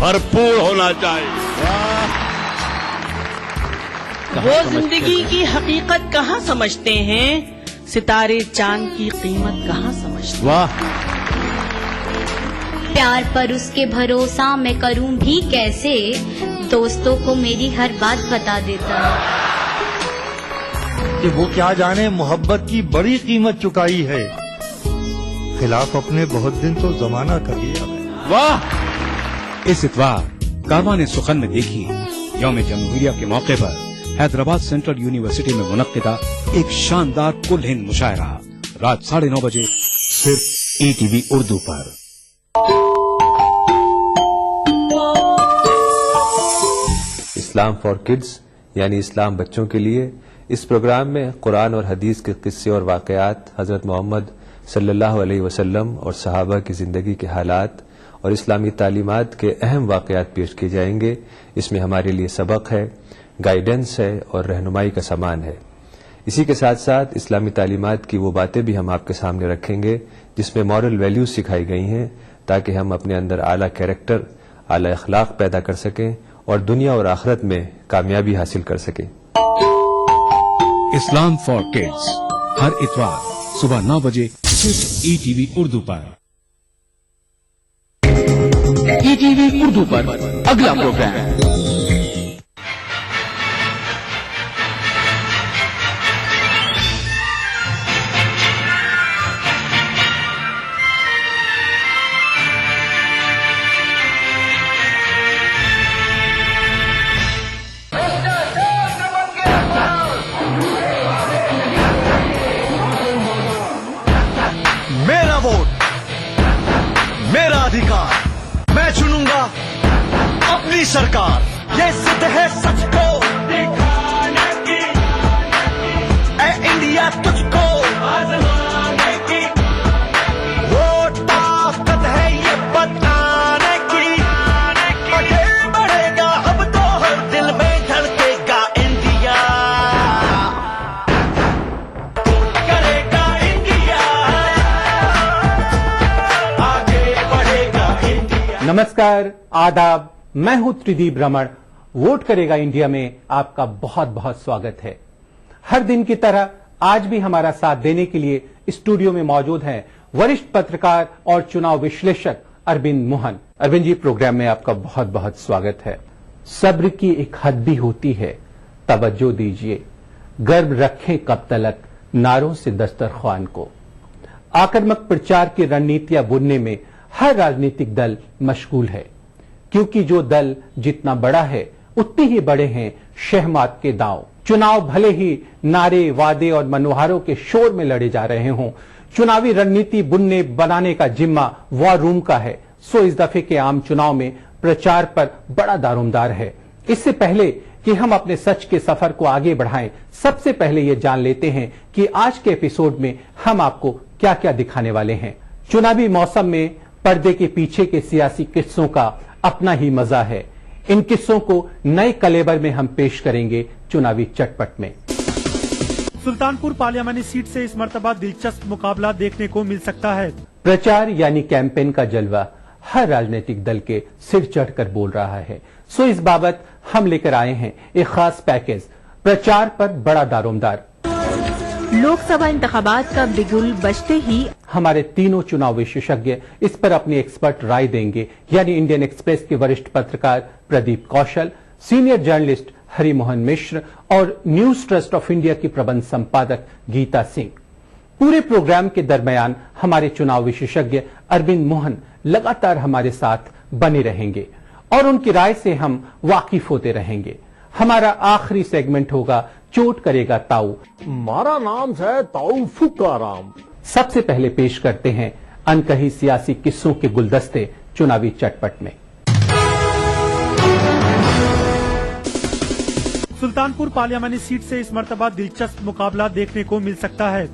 भरपूर होना चाहिए। वो जिंदगी की हकीकत कहाँ समझते हैं, सितारे चांद की कीमत कहाँ समझते। वाह। प्यार पर उसके भरोसा मैं करूं भी कैसे, दोस्तों को मेरी हर बात बता देता है। कि वो क्या जाने मोहब्बत की बड़ी कीमत चुकाई है, खिलाफ अपने बहुत दिन तो जमाना कर लिया है। वाह। इस इतवार कारवान सुखन में देखिए यौम जमहूरिया के मौके पर हैदराबाद सेंट्रल यूनिवर्सिटी में मुनक्किदा एक शानदार कुल हिंद मुशायरा रात 9:30 बजे सिर्फ ETV उर्दू पर। इस्लाम फॉर किड्स यानी इस्लाम बच्चों के लिए, इस प्रोग्राम में कुरान और हदीस के किस्से और वाक़यात, हज़रत मोहम्मद सल्लल्लाहु अलैहि वसल्लम और सहाबा की ज़िंदगी के हालात और इस्लामी तालीमात के अहम वाक़यात पेश किए जाएंगे। इसमें हमारे लिए सबक है, गाइडेंस है और रहनुमाई का सामान है। इसी के साथ साथ इस्लामी तालीमात की वो बातें भी हम आपके सामने रखेंगे जिसमें मॉरल वैल्यूज सिखाई गई हैं, ताकि हम अपने अंदर आला कैरेक्टर, आला अखलाक पैदा कर सकें और दुनिया और आखिरत में कामयाबी हासिल कर सकें। इस्लाम फॉर किड्स हर इतवार सुबह 9 बजे सिर्फ ETV उर्दू पर। ETV उर्दू पर अगला प्रोग्राम। मेरा वोट, मेरा अधिकार, मैं चुनूंगा अपनी सरकार। ये जिद है सच को दिखाने की, ऐ इंडिया तुझको आजमाने की। वोट ताकत है ये बताने की, आगे बढ़ेगा अब तो हर दिल में धड़केगा इंडिया, करेगा इंडिया, आगे बढ़ेगा इंडिया। नमस्कार, आदाब, मैं हूं त्रिदीप रमण। वोट करेगा इंडिया में आपका बहुत बहुत स्वागत है। हर दिन की तरह आज भी हमारा साथ देने के लिए स्टूडियो में मौजूद हैं वरिष्ठ पत्रकार और चुनाव विश्लेषक अरविंद मोहन। अरविंद जी, प्रोग्राम में आपका बहुत बहुत स्वागत है। सब्र की एक हद भी होती है, तवज्जो दीजिए, गर्व रखें कब तलक नारों से दस्तरख्वान को। आक्रामक प्रचार की रणनीतियां बुनने में हर राजनीतिक दल मशगूल है, क्योंकि जो दल जितना बड़ा है उतने ही बड़े हैं शहमात के दांव। चुनाव भले ही नारे, वादे और मनोहारों के शोर में लड़े जा रहे हों, चुनावी रणनीति बुनने बनाने का जिम्मा वॉर रूम का है। सो इस दफे के आम चुनाव में प्रचार पर बड़ा दारोमदार है। इससे पहले कि हम अपने सच के सफर को आगे बढ़ाएं, सबसे पहले ये जान लेते हैं कि आज के एपिसोड में हम आपको क्या क्या दिखाने वाले हैं। चुनावी मौसम में पर्दे के पीछे के सियासी किस्सों का अपना ही मजा है। इन किस्सों को नए कलेबर में हम पेश करेंगे चुनावी चटपट में। सुल्तानपुर पार्लियामानी सीट से इस मर्तबा दिलचस्प मुकाबला देखने को मिल सकता है। प्रचार यानी कैंपेन का जलवा हर राजनीतिक दल के सिर चढ़कर बोल रहा है। सो इस बाबत हम लेकर आए हैं एक खास पैकेज, प्रचार पर बड़ा दारोमदार। लोकसभा इंतखाबात का बिगुल बजते ही हमारे तीनों चुनाव विशेषज्ञ इस पर अपनी एक्सपर्ट राय देंगे, यानी इंडियन एक्सप्रेस के वरिष्ठ पत्रकार प्रदीप कौशल, सीनियर जर्नलिस्ट हरिमोहन मिश्र और न्यूज ट्रस्ट ऑफ इंडिया की प्रबंध संपादक गीता सिंह। पूरे प्रोग्राम के दरमियान हमारे चुनाव विशेषज्ञ अरविंद मोहन लगातार हमारे साथ बने रहेंगे और उनकी राय से हम वाकिफ होते रहेंगे। हमारा आखिरी सेगमेंट होगा चोट करेगा ताऊ। मारा नाम है ताऊ फुकाराम। सबसे पहले पेश करते हैं अनकही सियासी किस्सों के गुलदस्ते चुनावी चटपट में। सुल्तानपुर पार्लियामानी सीट से इस मर्तबा दिलचस्प मुकाबला देखने को मिल सकता है।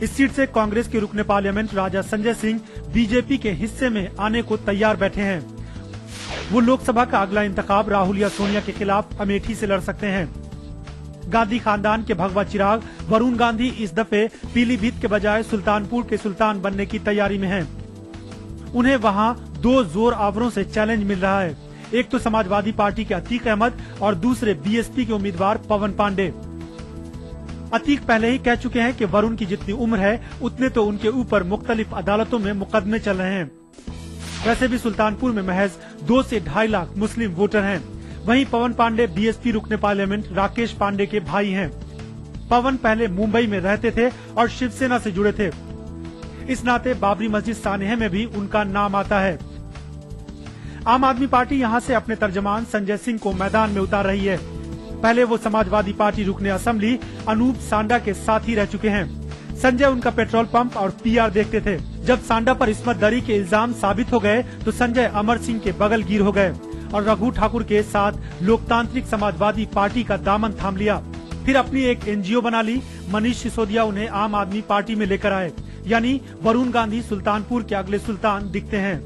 इस सीट से कांग्रेस के रुकने पार्लियामेंट राजा संजय सिंह बीजेपी के हिस्से में आने को तैयार बैठे हैं। वो लोकसभा का अगला इंतखाब राहुल या सोनिया के खिलाफ अमेठी से लड़ सकते हैं। गांधी खानदान के भगवा चिराग वरुण गांधी इस दफे पीलीभीत के बजाय सुल्तानपुर के सुल्तान बनने की तैयारी में हैं। उन्हें वहां दो जोर आवरों से चैलेंज मिल रहा है। एक तो समाजवादी पार्टी के अतीक अहमद और दूसरे बीएसपी के उम्मीदवार पवन पांडे। अतीक पहले ही कह चुके हैं कि वरुण की जितनी उम्र है उतने तो उनके ऊपर मुख्तलिफ अदालतों में मुकदमे चल रहे हैं। वैसे भी सुल्तानपुर में महज 2 से 2.5 लाख मुस्लिम वोटर हैं। वहीं पवन पांडे बीएसपी रुकने पार्लियामेंट राकेश पांडे के भाई हैं। पवन पहले मुंबई में रहते थे और शिवसेना से जुड़े थे। इस नाते बाबरी मस्जिद सानेह में भी उनका नाम आता है। आम आदमी पार्टी यहां से अपने तर्जमान संजय सिंह को मैदान में उतार रही है। पहले वो समाजवादी पार्टी रुकने असेंबली अनूप सांडा के साथ ही रह चुके हैं। संजय उनका पेट्रोल पंप और पीआर देखते थे। जब सांडा पर इस्मत दरी के इल्जाम साबित हो गए तो संजय अमर सिंह के बगल गिर हो गए और रघु ठाकुर के साथ लोकतांत्रिक समाजवादी पार्टी का दामन थाम लिया। फिर अपनी एक एनजीओ बना ली। मनीष सिसोदिया उन्हें आम आदमी पार्टी में लेकर आए। यानी वरुण गांधी सुल्तानपुर के अगले सुल्तान दिखते हैं।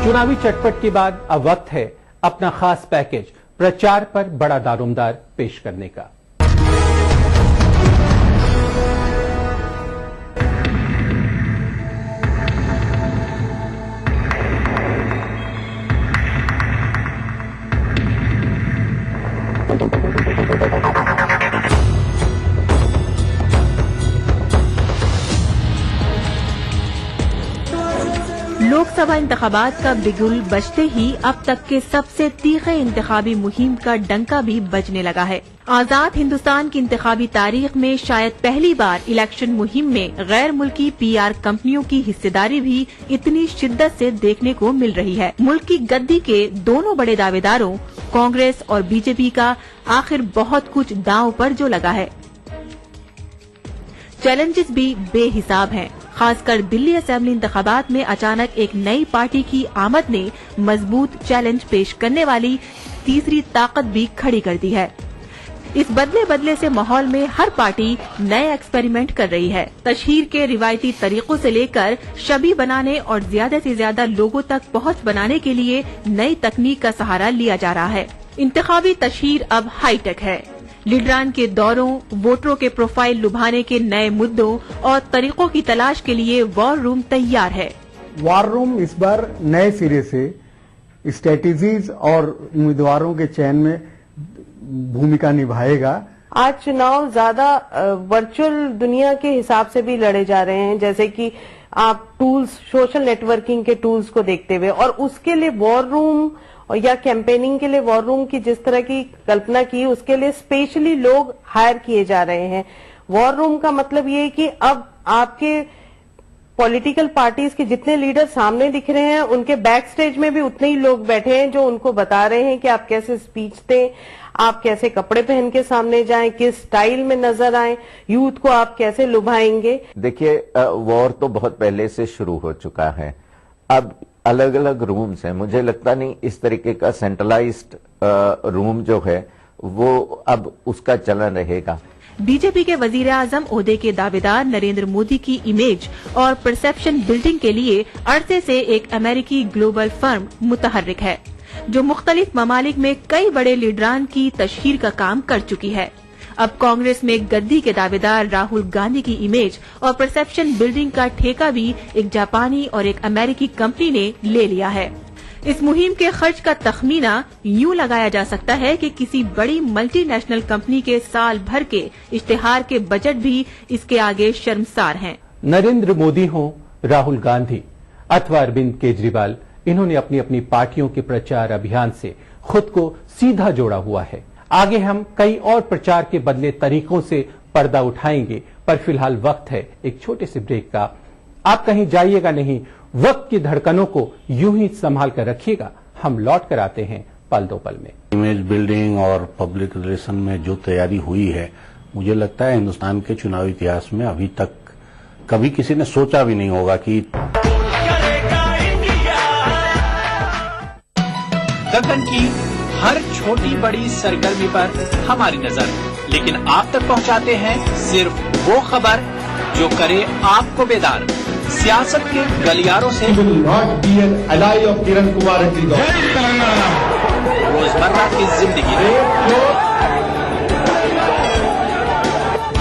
चुनावी चटपट के बाद अब वक्त है अपना खास पैकेज प्रचार पर बड़ा दारोमदार पेश करने का। लोकसभा इंतखाबात का बिगुल बजते ही अब तक के सबसे तीखे इंतखाबी मुहिम का डंका भी बजने लगा है। आजाद हिंदुस्तान की इंतखाबी तारीख में शायद पहली बार इलेक्शन मुहिम में गैर मुल्की पीआर कंपनियों की हिस्सेदारी भी इतनी शिद्दत से देखने को मिल रही है। मुल्क की गद्दी के दोनों बड़े दावेदारों कांग्रेस और बीजेपी का आखिर बहुत कुछ दांव पर जो लगा है। चैलेंजेस भी बेहिसाब हैं। खासकर दिल्ली असेंबली इंतखाबात में अचानक एक नई पार्टी की आमद ने मजबूत चैलेंज पेश करने वाली तीसरी ताकत भी खड़ी कर दी है। इस बदले बदले से माहौल में हर पार्टी नए एक्सपेरिमेंट कर रही है। तशहीर के रिवायती तरीकों से लेकर शबी बनाने और ज्यादा से ज्यादा लोगों तक पहुंच बनाने के लिए नई तकनीक का सहारा लिया जा रहा है। इंतखाबी तशहीर अब हाईटेक है। लीडरान के दौरों, वोटरों के प्रोफाइल लुभाने के नए मुद्दों और तरीकों की तलाश के लिए वॉर रूम तैयार है। वॉर रूम इस बार नए सिरे से स्ट्रेटेजीज और उम्मीदवारों के चयन में भूमिका निभाएगा। आज चुनाव ज्यादा वर्चुअल दुनिया के हिसाब से भी लड़े जा रहे हैं, जैसे कि आप टूल्स, सोशल नेटवर्किंग के टूल्स को देखते हुए, और उसके लिए वॉर रूम या कैंपेनिंग के लिए वॉर रूम की जिस तरह की कल्पना की, उसके लिए स्पेशली लोग हायर किए जा रहे हैं। वॉर रूम का मतलब ये है कि अब आपके पॉलिटिकल पार्टीज के जितने लीडर सामने दिख रहे हैं, उनके बैक स्टेज में भी उतने ही लोग बैठे हैं जो उनको बता रहे हैं कि आप कैसे स्पीच दें, आप कैसे कपड़े पहन के सामने जाएं, किस स्टाइल में नजर आएं, यूथ को आप कैसे लुभाएंगे। देखिए, वॉर तो बहुत पहले से शुरू हो चुका है। अब अलग अलग रूम्स हैं। मुझे लगता नहीं इस तरीके का सेंट्रलाइज्ड रूम जो है वो अब उसका चलन रहेगा। बीजेपी के वजीर आजम ओहदे के दावेदार नरेंद्र मोदी की इमेज और परसेप्शन बिल्डिंग के लिए अरसे से एक अमेरिकी ग्लोबल फर्म मुतहर्रिक है, जो मुख्तलिफ ममालिक में कई बड़े लीडरान की तशहीर का काम कर चुकी है। अब कांग्रेस में गद्दी के दावेदार राहुल गांधी की इमेज और परसेप्शन बिल्डिंग का ठेका भी एक जापानी और एक अमेरिकी कंपनी ने ले लिया है। इस मुहिम के खर्च का तखमीना यूं लगाया जा सकता है कि किसी बड़ी मल्टीनेशनल कंपनी के साल भर के इश्तिहार के बजट भी इसके आगे शर्मसार हैं। नरेंद्र मोदी हो, राहुल गांधी अथवा अरविंद केजरीवाल, इन्होंने अपनी अपनी पार्टियों के प्रचार अभियान से खुद को सीधा जोड़ा हुआ है। आगे हम कई और प्रचार के बदले तरीकों से पर्दा उठाएंगे, पर फिलहाल वक्त है एक छोटे से ब्रेक का। आप कहीं जाइएगा नहीं, वक्त की धड़कनों को यूं ही संभाल कर रखिएगा। हम लौट कर आते हैं पल दो पल में। इमेज बिल्डिंग और पब्लिक रिलेशन में जो तैयारी हुई है, मुझे लगता है हिंदुस्तान के चुनावी इतिहास में अभी तक कभी किसी ने सोचा भी नहीं होगा कि दक्कन की हर छोटी बड़ी सरगर्मी पर हमारी नजर, लेकिन आप तक पहुंचाते हैं सिर्फ वो खबर जो करे आपको बेदार। सियासत के गलियारों से रोजमर्रा की जिंदगी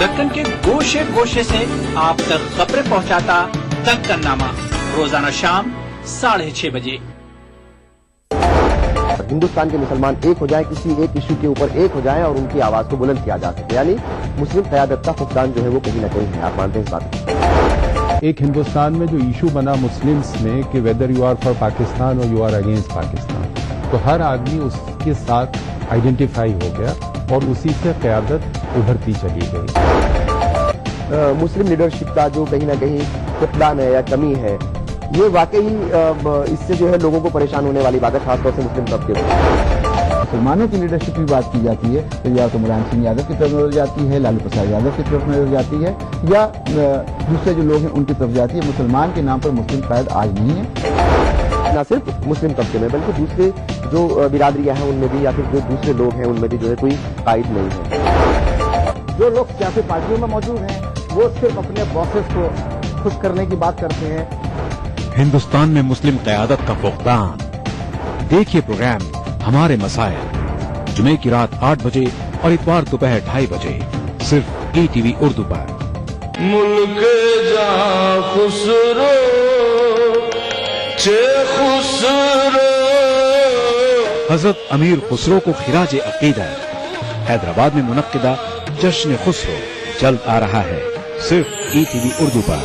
दक्कन के गोशे गोशे से आप तक खबरें पहुंचाता दक्कन नामा, रोजाना शाम 6:30 बजे। हिंदुस्तान के मुसलमान एक हो जाए, किसी एक इशू के ऊपर एक हो जाए और उनकी आवाज को बुलंद किया जा सके, यानी मुस्लिम क़यादत का फुकदान जो है वो कहीं ना कहीं है। आप मानते हैं इस बात को? एक हिंदुस्तान में जो इशू बना मुस्लिम्स में कि whether you are for Pakistan और यू आर अगेंस्ट पाकिस्तान, तो हर आदमी उसके साथ आइडेंटिफाई हो गया और उसी से क़यादत उभरती चली गई। मुस्लिम लीडरशिप का जो कहीं ना कहीं फुकदान है या कमी है, ये वाकई इससे जो है लोगों को परेशान होने वाली बात है, खासतौर से मुस्लिम तबके में। मुसलमानों की लीडरशिप की बात की जाती है तो या तो मुलायम सिंह यादव की तरफ नजर जाती है, लालू प्रसाद यादव की तरफ नजर जाती है, या दूसरे जो लोग हैं उनकी तरफ जाती है। मुसलमान के नाम पर मुस्लिम कायद आज नहीं है। न सिर्फ मुस्लिम तबके में बल्कि दूसरे जो बिरादरियां हैं उनमें भी, या फिर जो दूसरे लोग हैं उनमें भी जो है कोई कायद नहीं है। जो लोग सियासी पार्टियों में मौजूद हैं वो सिर्फ अपने बॉसेस को खुश करने की बात करते हैं। हिंदुस्तान में मुस्लिम क़यादत का फुकदान। देखिए प्रोग्राम हमारे मसाइल, जुमे की रात 8 बजे और इतवार दोपहर 2:30 बजे, सिर्फ ETV उर्दू पर। मुल्क जहां खुसरो चे खुसरो। हजरत अमीर खुसरो को खिराज अकीदत। हैदराबाद में मुनक्किदा जश्न खुसरो जल्द आ रहा है, सिर्फ ETV उर्दू पर।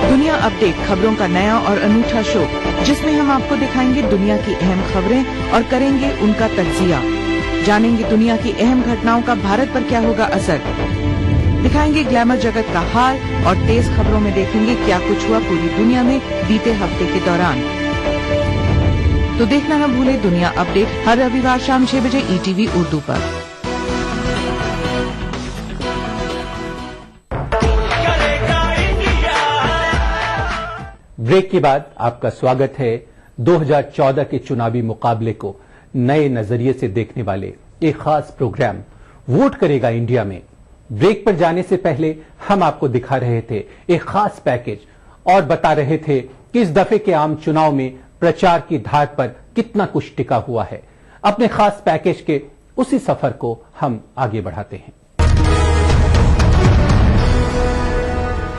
दुनिया अपडेट, खबरों का नया और अनूठा शो, जिसमें हम आपको दिखाएंगे दुनिया की अहम खबरें और करेंगे उनका तज्जिया। जानेंगे दुनिया की अहम घटनाओं का भारत पर क्या होगा असर। दिखाएंगे ग्लैमर जगत का हाल और तेज खबरों में देखेंगे क्या कुछ हुआ पूरी दुनिया में बीते हफ्ते के दौरान। तो देखना न भूले दुनिया अपडेट हर रविवार शाम 6 बजे ETV उर्दू पर। ब्रेक के बाद आपका स्वागत है 2014 के चुनावी मुकाबले को नए नजरिए से देखने वाले एक खास प्रोग्राम वोट करेगा इंडिया में। ब्रेक पर जाने से पहले हम आपको दिखा रहे थे एक खास पैकेज और बता रहे थे कि इस दफे के आम चुनाव में प्रचार की धार पर कितना कुछ टिका हुआ है। अपने खास पैकेज के उसी सफर को हम आगे बढ़ाते हैं।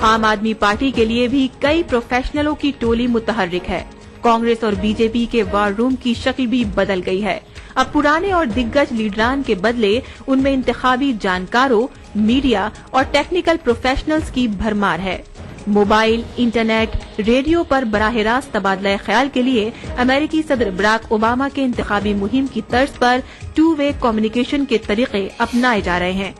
आम आदमी पार्टी के लिए भी कई प्रोफेशनलों की टोली मुतहर्रिक है। कांग्रेस और बीजेपी के वार रूम की शक्ल भी बदल गई है। अब पुराने और दिग्गज लीडरान के बदले उनमें इंतखाबी जानकारों, मीडिया और टेक्निकल प्रोफेशनल्स की भरमार है। मोबाइल, इंटरनेट, रेडियो पर बराह रास्त तबादला ख्याल के लिए अमेरिकी सदर बराक ओबामा के इंतखाबी मुहिम की तर्ज पर 2-वे कम्युनिकेशन के तरीके अपनाए जा रहे हैं।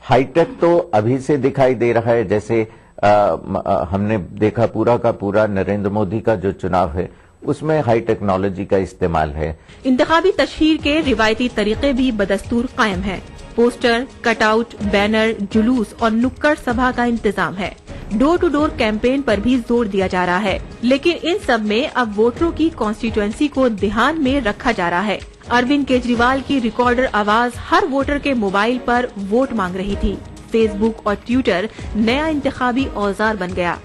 हाईटेक तो अभी से दिखाई दे रहा है, जैसे हमने देखा पूरा का पूरा नरेंद्र मोदी का जो चुनाव है उसमें हाई टेक्नोलॉजी का इस्तेमाल है। इंतखाबी तशहीर के रिवायती तरीके भी बदस्तूर कायम हैं। पोस्टर, कटआउट, बैनर, जुलूस और नुक्कड़ सभा का इंतजाम है। डोर टू डोर कैंपेन पर भी जोर दिया जा रहा है, लेकिन इन सब में अब वोटरों की कॉन्स्टिट्यूएंसी को ध्यान में रखा जा रहा है। अरविंद केजरीवाल की रिकॉर्डर आवाज हर वोटर के मोबाइल पर वोट मांग रही थी। फेसबुक और ट्विटर नया इंतखाबी औजार बन गया।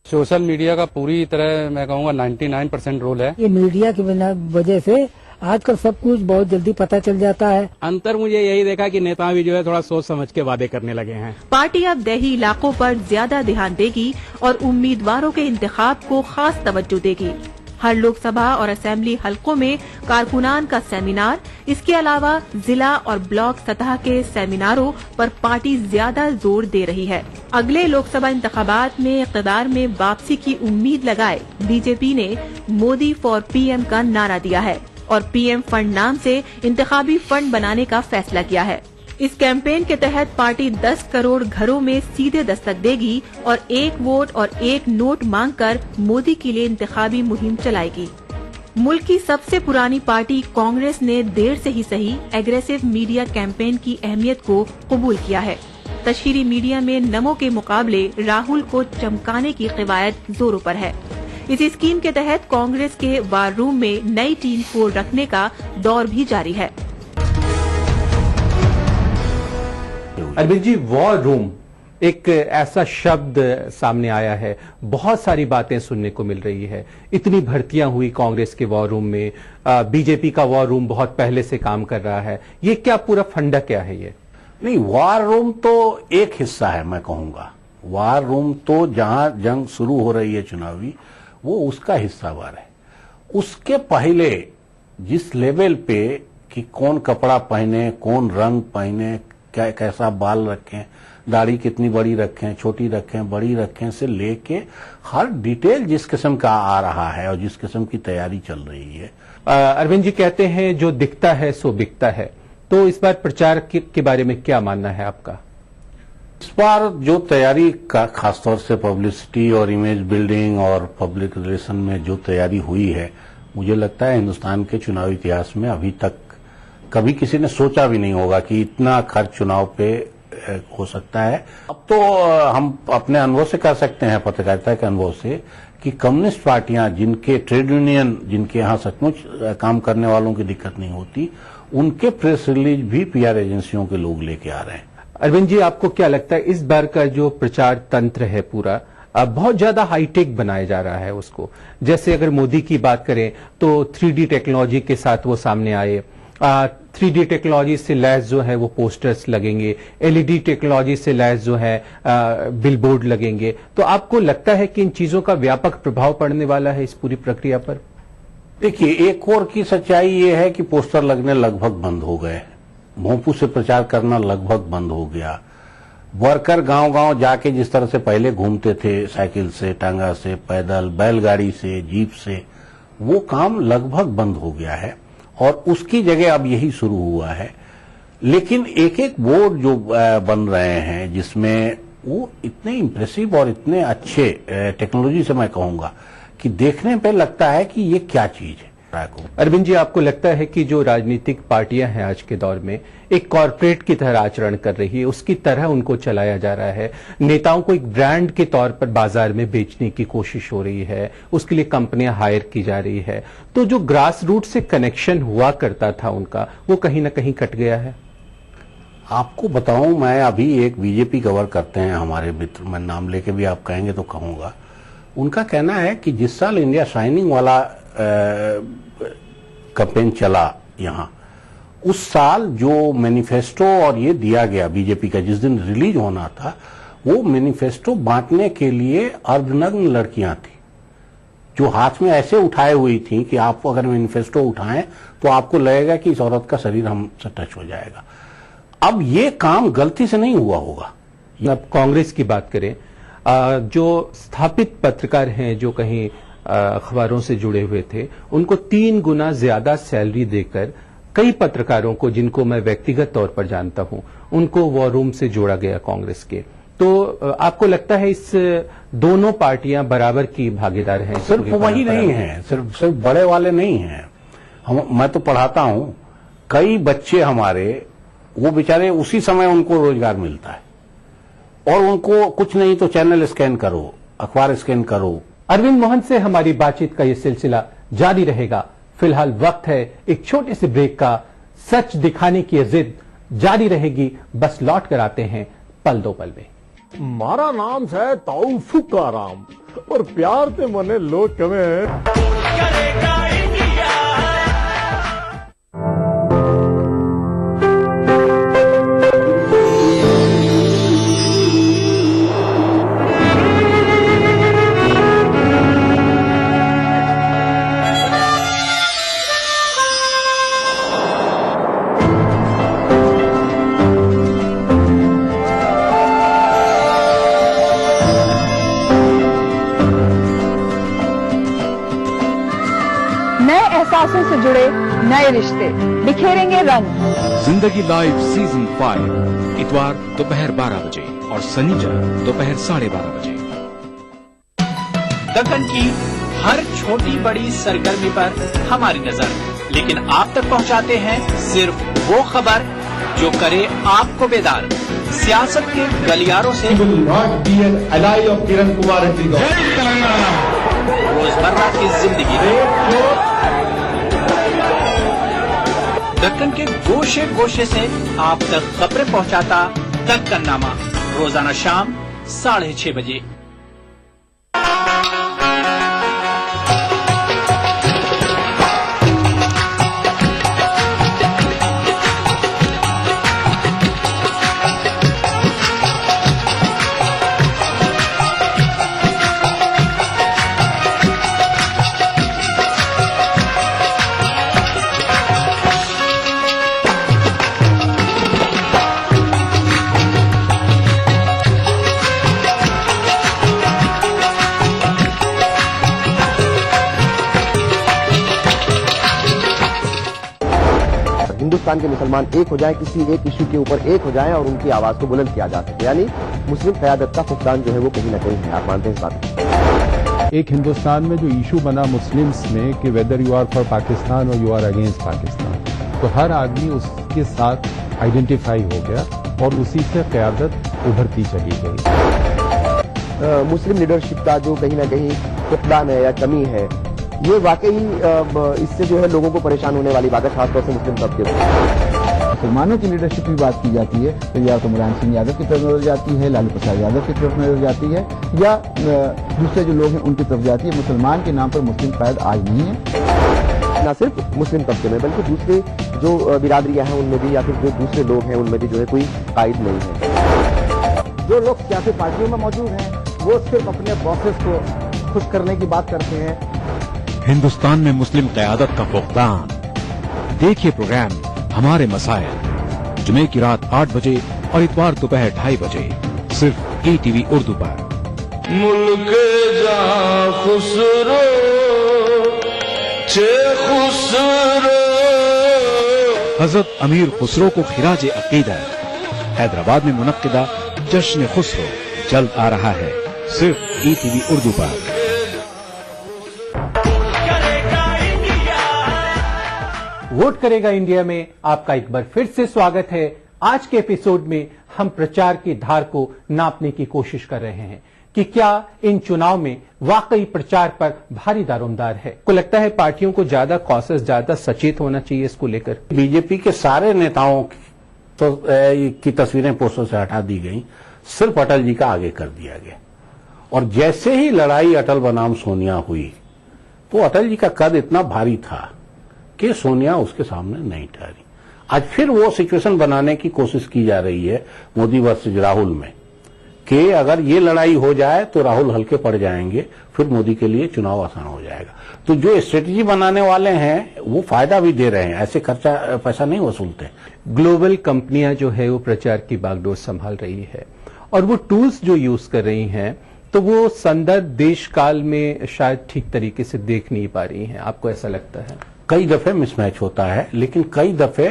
सोशल मीडिया का पूरी तरह मैं कहूँगा 99% रोल है। ये मीडिया की वजह से आजकल सब कुछ बहुत जल्दी पता चल जाता है। अंतर मुझे यही देखा कि नेता भी जो है थोड़ा सोच समझ के वादे करने लगे हैं। पार्टी अब देही इलाकों पर ज्यादा ध्यान देगी और उम्मीदवारों के इंतखाब को खास तवज्जो देगी। हर लोकसभा और असेंबली हलकों में कारकुनान का सेमिनार, इसके अलावा जिला और ब्लॉक सतह के सेमिनारों पर पार्टी ज्यादा जोर दे रही है। अगले लोकसभा इंतखाबात में इक़्तिदार में वापसी की उम्मीद लगाए बीजेपी ने मोदी फॉर पीएम का नारा दिया है और पीएम फंड नाम से इंतखाबी फंड बनाने का फैसला किया है। इस कैंपेन के तहत पार्टी 10 करोड़ घरों में सीधे दस्तक देगी और 1 वोट और 1 नोट मांगकर मोदी के लिए इंतखाबी मुहिम चलाएगी। मुल्क की सबसे पुरानी पार्टी कांग्रेस ने देर से ही सही एग्रेसिव मीडिया कैंपेन की अहमियत को कबूल किया है। तशहीरी मीडिया में नमो के मुकाबले राहुल को चमकाने की क़िवायत जोरों पर है। इस स्कीम के तहत कांग्रेस के वार रूम में नई टीम को रखने का दौर भी जारी है। अरविंद जी, वॉर रूम एक ऐसा शब्द सामने आया है, बहुत सारी बातें सुनने को मिल रही है। इतनी भर्तियां हुई कांग्रेस के वॉर रूम में, बीजेपी का वॉर रूम बहुत पहले से काम कर रहा है। ये क्या पूरा फंडा क्या है ये? नहीं, वार रूम तो एक हिस्सा है, मैं कहूंगा। वार रूम तो जहां जंग शुरू हो रही है चुनावी, वो उसका हिस्सा वार है। उसके पहले जिस लेवल पे कि कौन कपड़ा पहने, कौन रंग पहने, कैसा बाल रखें, दाढ़ी कितनी बड़ी रखें, छोटी रखें, बड़ी रखें, से लेके हर डिटेल जिस किस्म का आ रहा है और जिस किस्म की तैयारी चल रही है। अरविंद जी कहते हैं जो दिखता है सो बिकता है, तो इस बार प्रचार के बारे में क्या मानना है आपका? इस बार जो तैयारी का खासतौर से पब्लिसिटी और इमेज बिल्डिंग और पब्लिक रिलेशन में जो तैयारी हुई है, मुझे लगता है हिंदुस्तान के चुनावी इतिहास में अभी तक कभी किसी ने सोचा भी नहीं होगा कि इतना खर्च चुनाव पे हो सकता है। अब तो हम अपने अनुभव से कह सकते हैं, पत्रकारिता के अनुभव से, कि कम्युनिस्ट पार्टियां जिनके ट्रेड यूनियन, जिनके यहाँ सचमुच काम करने वालों की दिक्कत नहीं होती, उनके प्रेस रिलीज भी पीआर एजेंसियों के लोग लेके आ रहे हैं। अरविंद जी, आपको क्या लगता है इस बार का जो प्रचार तंत्र है पूरा बहुत ज्यादा हाईटेक बनाया जा रहा है उसको? जैसे अगर मोदी की बात करें तो 3D टेक्नोलॉजी के साथ वो सामने आए, 3D टेक्नोलॉजी से लैस जो है वो पोस्टर्स लगेंगे, LED टेक्नोलॉजी से लैस जो है बिलबोर्ड लगेंगे। तो आपको लगता है कि इन चीजों का व्यापक प्रभाव पड़ने वाला है इस पूरी प्रक्रिया पर? देखिए, एक और की सच्चाई ये है कि पोस्टर लगने लगभग बंद हो गए, भोंपू से प्रचार करना लगभग बंद हो गया। वर्कर गांव-गांव जाके जिस तरह से पहले घूमते थे, साइकिल से, टांगा से, पैदल, बैलगाड़ी से, जीप से, वो काम लगभग बंद हो गया है और उसकी जगह अब यही शुरू हुआ है। लेकिन एक एक बोर्ड जो बन रहे हैं जिसमें वो इतने इंप्रेसिव और इतने अच्छे टेक्नोलॉजी से मैं कहूंगा कि देखने पे लगता है कि ये क्या चीज है। अरविंद जी, आपको लगता है कि जो राजनीतिक पार्टियां हैं आज के दौर में एक कॉरपोरेट की तरह आचरण कर रही है, उसकी तरह उनको चलाया जा रहा है, नेताओं को एक ब्रांड के तौर पर बाजार में बेचने की कोशिश हो रही है, उसके लिए कंपनियां हायर की जा रही है, तो जो ग्रास रूट से कनेक्शन हुआ करता था उनका, वो कहीं ना कहीं कट गया है? आपको बताऊं, मैं अभी एक बीजेपी कवर करते हैं हमारे मित्र, मैं नाम लेके भी आप कहेंगे तो कहूंगा, उनका कहना है कि जिस साल इंडिया शाइनिंग वाला कैंपेन चला यहाँ, उस साल जो मैनिफेस्टो और ये दिया गया बीजेपी का, जिस दिन रिलीज होना था, वो मैनिफेस्टो बांटने के लिए अर्धनग्न लड़कियां थी जो हाथ में ऐसे उठाए हुई थी कि आप अगर मैनिफेस्टो उठाएं तो आपको लगेगा कि इस औरत का शरीर हमसे टच हो जाएगा। अब ये काम गलती से नहीं हुआ होगा। अब कांग्रेस की बात करें, जो स्थापित पत्रकार हैं जो कहीं अखबारों से जुड़े हुए थे, उनको 3 गुना ज्यादा सैलरी देकर कई पत्रकारों को, जिनको मैं व्यक्तिगत तौर पर जानता हूं, उनको वॉर रूम से जोड़ा गया कांग्रेस के। तो आपको लगता है इस दोनों पार्टियां बराबर की भागीदार हैं? सिर्फ वही नहीं है, सिर्फ बड़े वाले नहीं हैं। मैं तो पढ़ाता हूं, कई बच्चे हमारे, वो बेचारे उसी समय उनको रोजगार मिलता है और उनको कुछ नहीं तो चैनल स्कैन करो, अखबार स्कैन करो। अरविंद मोहन से हमारी बातचीत का ये सिलसिला जारी रहेगा। फिलहाल वक्त है एक छोटे से ब्रेक का। सच दिखाने की जिद जारी रहेगी, बस लौट कर आते हैं पल दो पल में। मारा नाम है तौफुकाराम और प्यार ते मने लोग कमे एहसासों से जुड़े नए रिश्ते बिखेरेंगे रंग। जिंदगी लाइव सीजन 5 इतवार दोपहर 12 बजे और शनिवार दोपहर 12:30 बजे। दक्कन की हर छोटी बड़ी सरगर्मी पर हमारी नजर, लेकिन आप तक पहुंचाते हैं सिर्फ वो खबर जो करे आपको बेदार। सियासत के गलियारों से रोजमर्रा की जिंदगी, दक्कन के गोशे गोशे से आप तक खबरें पहुंचाता दक्कननामा, रोजाना शाम 6:30 बजे। पाकिस्तान के मुसलमान एक हो जाएं, किसी एक इशू के ऊपर एक हो जाएं और उनकी आवाज को बुलंद किया जा सके। यानी मुस्लिम क़यादत का फुकदान जो है वो कहीं ना कहीं है। आप मानते हैं इस बात को? एक हिंदुस्तान में जो इशू बना मुस्लिम्स में कि whether you are for Pakistan और यू आर अगेंस्ट पाकिस्तान, तो हर आदमी उसके साथ आइडेंटिफाई हो गया और उसी से क़यादत उभरती चली गई। मुस्लिम लीडरशिप का जो कहीं ना कहीं फुकदान है या कमी है, ये वाकई इससे जो है लोगों को परेशान होने वाली बात है, खासतौर से मुस्लिम तबके पर। मुसलमानों की लीडरशिप की बात की जाती है तो या तो मुलायम सिंह यादव की तरफ नजर जाती है, लालू प्रसाद यादव की तरफ नजर जाती है, या दूसरे जो लोग हैं उनकी तरफ जाती है। मुसलमान के नाम पर मुस्लिम कायद आज नहीं है। न सिर्फ मुस्लिम तबके में बल्कि दूसरे जो बिरादरियां हैं उनमें भी, या फिर जो दूसरे लोग हैं उनमें भी जो है कोई कायद नहीं है। जो लोग सियासी पार्टियों में मौजूद हैं वो सिर्फ अपने बॉसेस को खुश करने की बात करते हैं। हिंदुस्तान में मुस्लिम क़यादत का फुकदान। देखिए प्रोग्राम हमारे मसाइल, जुमे की रात 8 बजे और इतवार दोपहर 2:30 बजे, सिर्फ ETV उर्दू पर। मुल्क जहां खुसरो चे खुसरो। हजरत अमीर खुसरो को खिराज अकीदत। हैदराबाद में मुनक्किदा जश्न खुसरो जल्द आ रहा है, सिर्फ ETV उर्दू पर। वोट करेगा इंडिया में आपका एक बार फिर से स्वागत है। आज के एपिसोड में हम प्रचार की धार को नापने की कोशिश कर रहे हैं कि क्या इन चुनाव में वाकई प्रचार पर भारी दारोमदार है। को लगता है पार्टियों को ज्यादा कॉशस, ज्यादा सचेत होना चाहिए इसको लेकर। बीजेपी के सारे नेताओं की तस्वीरें पोस्टर से हटा दी गई, सिर्फ अटल जी का आगे कर दिया गया। और जैसे ही लड़ाई अटल बनाम सोनिया हुई तो अटल जी का कद इतना भारी था कि सोनिया उसके सामने नहीं ठहरी। आज फिर वो सिचुएशन बनाने की कोशिश की जा रही है मोदी वर्सेस राहुल में, कि अगर ये लड़ाई हो जाए तो राहुल हल्के पड़ जाएंगे, फिर मोदी के लिए चुनाव आसान हो जाएगा। तो जो स्ट्रेटेजी बनाने वाले हैं वो फायदा भी दे रहे हैं, ऐसे खर्चा पैसा नहीं वसूलते। ग्लोबल कंपनियां जो है वो प्रचार की बागडोर संभाल रही है और वो टूल्स जो यूज कर रही हैं तो वो संदर्भ देश काल में शायद ठीक तरीके से देख नहीं पा रही हैं। आपको ऐसा लगता है? कई दफे मिसमैच होता है, लेकिन कई दफे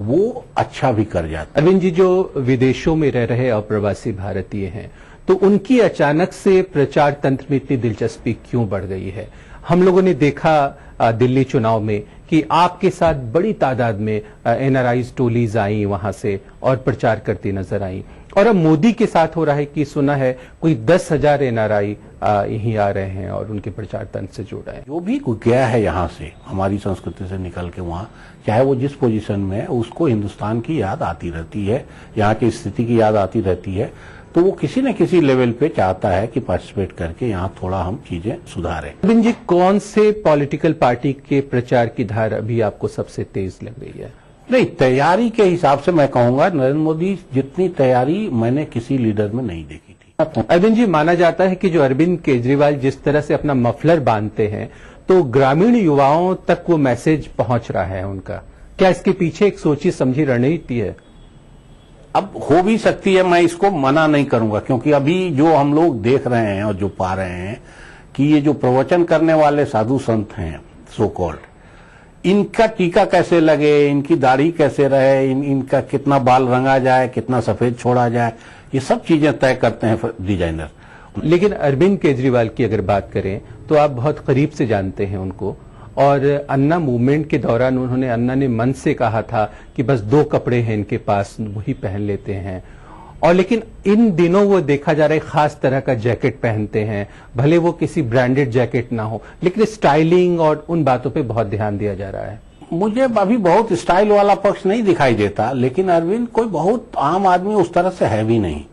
वो अच्छा भी कर जाता है। अरविंद जी, जो विदेशों में रह रहे अप्रवासी भारतीय हैं तो उनकी अचानक से प्रचार तंत्र में इतनी दिलचस्पी क्यों बढ़ गई है? हम लोगों ने देखा दिल्ली चुनाव में कि आपके साथ बड़ी तादाद में NRI टोलीज आई वहां से और प्रचार करती नजर आई, और अब मोदी के साथ हो रहा है कि सुना है कोई 10,000 NRI यहीं आ रहे हैं और उनके प्रचार तंत्र से जुड़ रहे हैं। जो भी कोई गया है यहाँ से, हमारी संस्कृति से निकल के वहाँ, चाहे वो जिस पोजीशन में है, उसको हिंदुस्तान की याद आती रहती है, यहाँ की स्थिति की याद आती रहती है, तो वो किसी न किसी लेवल पे चाहता है कि पार्टिसिपेट करके यहाँ थोड़ा हम चीजें सुधारें। अरविंद जी, कौन से पॉलिटिकल पार्टी के प्रचार की धार अभी आपको सबसे तेज लग रही है? नहीं, तैयारी के हिसाब से मैं कहूंगा नरेंद्र मोदी जितनी तैयारी मैंने किसी लीडर में नहीं देखी थी। अरविंद जी, माना जाता है कि जो अरविंद केजरीवाल जिस तरह से अपना मफलर बांधते हैं तो ग्रामीण युवाओं तक वो मैसेज पहुंच रहा है उनका। क्या इसके पीछे एक सोची समझी रणनीति है? अब हो भी सकती है, मैं इसको मना नहीं करूंगा, क्योंकि अभी जो हम लोग देख रहे हैं और जो पा रहे हैं कि ये जो प्रवचन करने वाले साधु संत हैं सो कॉल्ड, इनका टीका कैसे लगे, इनकी दाढ़ी कैसे रहे, इनका कितना बाल रंगा जाए, कितना सफेद छोड़ा जाए, ये सब चीजें तय करते हैं डिजाइनर। लेकिन अरविंद केजरीवाल की अगर बात करें तो आप बहुत करीब से जानते हैं उनको, और अन्ना मूवमेंट के दौरान उन्होंने, अन्ना ने मन से कहा था कि बस 2 कपड़े हैं इनके पास, वही पहन लेते हैं। और लेकिन इन दिनों वो देखा जा रहा है खास तरह का जैकेट पहनते हैं, भले वो किसी ब्रांडेड जैकेट ना हो, लेकिन स्टाइलिंग और उन बातों पे बहुत ध्यान दिया जा रहा है। मुझे अभी बहुत स्टाइल वाला पक्ष नहीं दिखाई देता, लेकिन अरविंद कोई बहुत आम आदमी उस तरह से है भी नहीं।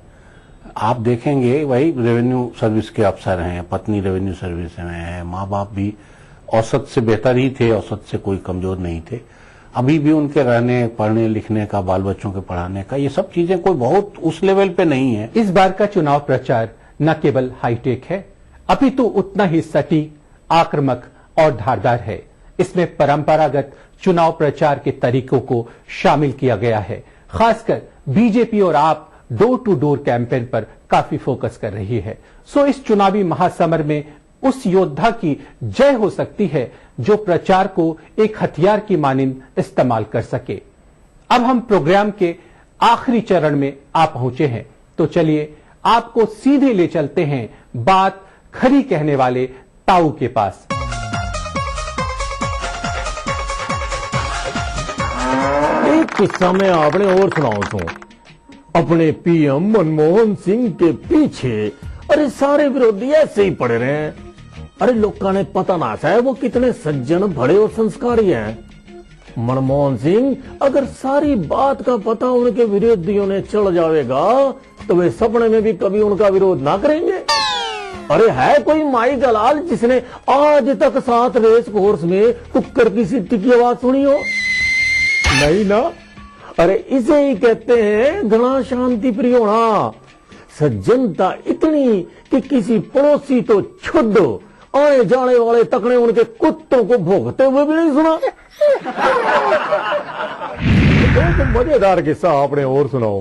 आप देखेंगे वही रेवेन्यू सर्विस के अफसर हैं, पत्नी रेवेन्यू सर्विस में है, माँ बाप भी औसत से बेहतर ही थे, औसत से कोई कमजोर नहीं थे। अभी भी उनके रहने, पढ़ने लिखने का, बाल बच्चों के पढ़ाने का, ये सब चीजें कोई बहुत उस लेवल पे नहीं है। इस बार का चुनाव प्रचार न केवल हाईटेक है, अपितु उतना ही सटीक, आक्रामक और धारदार है। इसमें परंपरागत चुनाव प्रचार के तरीकों को शामिल किया गया है। खासकर बीजेपी और आप डोर टू डोर कैंपेन पर काफी फोकस कर रही है। सो इस चुनावी महासमर में उस योद्धा की जय हो सकती है जो प्रचार को एक हथियार की मानिंद इस्तेमाल कर सके। अब हम प्रोग्राम के आखिरी चरण में आ पहुंचे हैं, तो चलिए आपको सीधे ले चलते हैं बात खरी कहने वाले ताऊ के पास। एक किस्सा में आपने और सुनाओ तो अपने पीएम मनमोहन सिंह के पीछे अरे सारे विरोधी ऐसे ही पड़े रहे हैं। अरे लोगों ने पता ना है वो कितने सज्जन बड़े और संस्कारी हैं। मनमोहन सिंह अगर सारी बात का पता उनके विरोधियों ने चल जाएगा तो वे सपने में भी कभी उनका विरोध ना करेंगे। अरे है कोई माई दलाल जिसने आज तक 7 रेस कोर्स में कुकर की सीटी की आवाज सुनी हो? नहीं ना। अरे इसे ही कहते हैं घना शांति प्रिय होना। सज्जनता इतनी कि किसी पड़ोसी तो छुड़ आए जाने वाले तक ने उनके कुत्तों को भोगते हुए भी नहीं सुना। एक मजेदार किस्सा आपने और सुनाओ।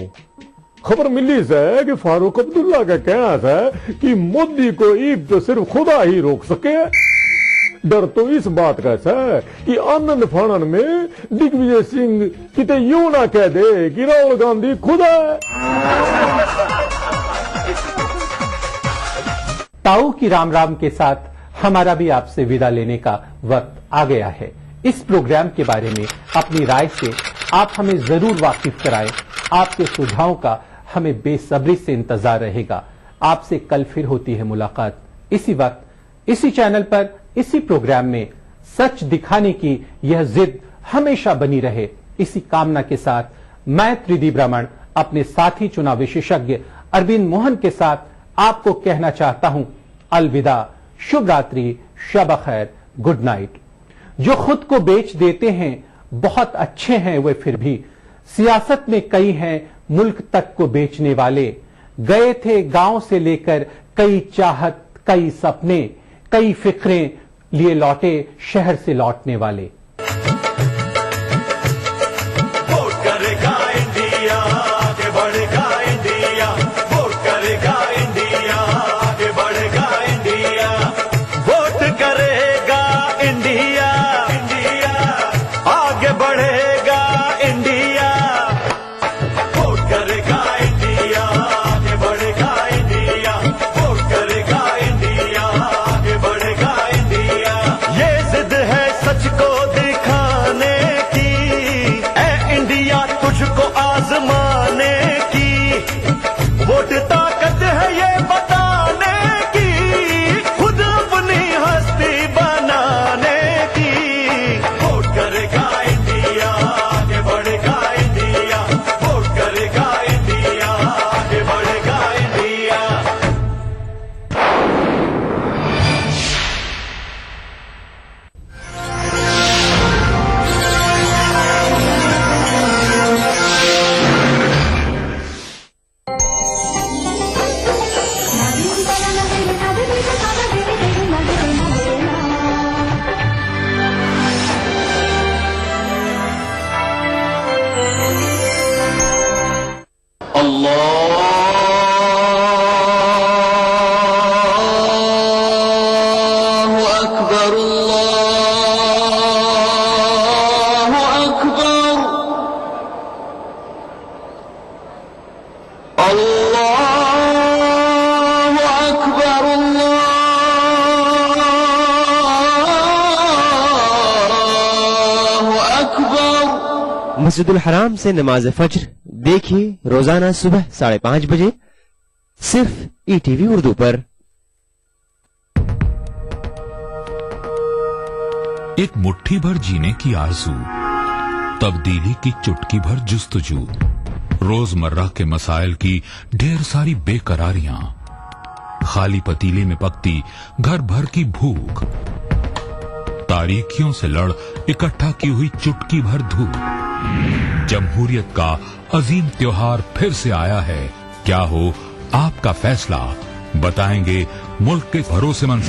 खबर मिली है कि फारूक अब्दुल्ला का कहना था कि मोदी को ईद तो सिर्फ खुदा ही रोक सके। डर तो इस बात का है कि आनंद फानन में दिग्विजय सिंह किते यूं ना कह दे कि राहुल गांधी खुदा है। ताऊ की राम राम के साथ हमारा भी आपसे विदा लेने का वक्त आ गया है। इस प्रोग्राम के बारे में अपनी राय से आप हमें जरूर वाकिफ कराएं। आपके सुझावों का हमें बेसब्री से इंतजार रहेगा। आपसे कल फिर होती है मुलाकात, इसी वक्त, इसी चैनल पर, इसी प्रोग्राम में। सच दिखाने की यह जिद हमेशा बनी रहे, इसी कामना के साथ मैं त्रिदीप रमण अपने साथी चुनाव विशेषज्ञ अरविंद मोहन के साथ आपको कहना चाहता हूं अलविदा, शुभ रात्रि, शब खैर, गुड नाइट। जो खुद को बेच देते हैं बहुत अच्छे हैं वे फिर भी। सियासत में कई हैं मुल्क तक को बेचने वाले। गए थे गांव से लेकर कई चाहत, कई सपने, कई फिक्रें लिए लौटे शहर से लौटने वाले। वोट करेगा इंडिया, आगे बढ़ेगा इंडिया। वोट करेगा इंडिया, आगे बढ़ेगा इंडिया। वोट करेगा इंडिया, इंडिया आगे बढ़ेगा इंडिया। वोट करेगा इंडिया, आगे बढ़ेगा इंडिया। वोट करेगा इंडिया, आगे बढ़ेगा इंडिया। ये जिद है सच को दिखाने की, ए इंडिया तुझको आजमाने की। वोट ताकत है ये बताने की, खुद अपनी हस्ती बनाने की। वोट करेगा इंडिया, आगे बढ़ेगा इंडिया। वोट करेगा इंडिया, आगे बढ़ेगा इंडिया। अल्लाहु अकबर, अल्लाहु अकबर, अल्लाहु अकबर, अल्लाहु अकबर। मस्जिदुल हराम से नमाज फज्र देखिए रोजाना सुबह 5:30 बजे सिर्फ ईटीवी उर्दू पर। एक मुट्ठी भर जीने की आरज़ू, तब्दीली की चुटकी भर जुस्तजू, रोजमर्रा के मसाइल की ढेर सारी बेकरारियां, खाली पतीले में पकती घर भर की भूख, तारीखियों से लड़ इकट्ठा की हुई चुटकी भर धूप। जमहूरियत का अजीम त्योहार फिर से आया है। क्या हो आपका फैसला, बताएंगे मुल्क के भरोसेमंद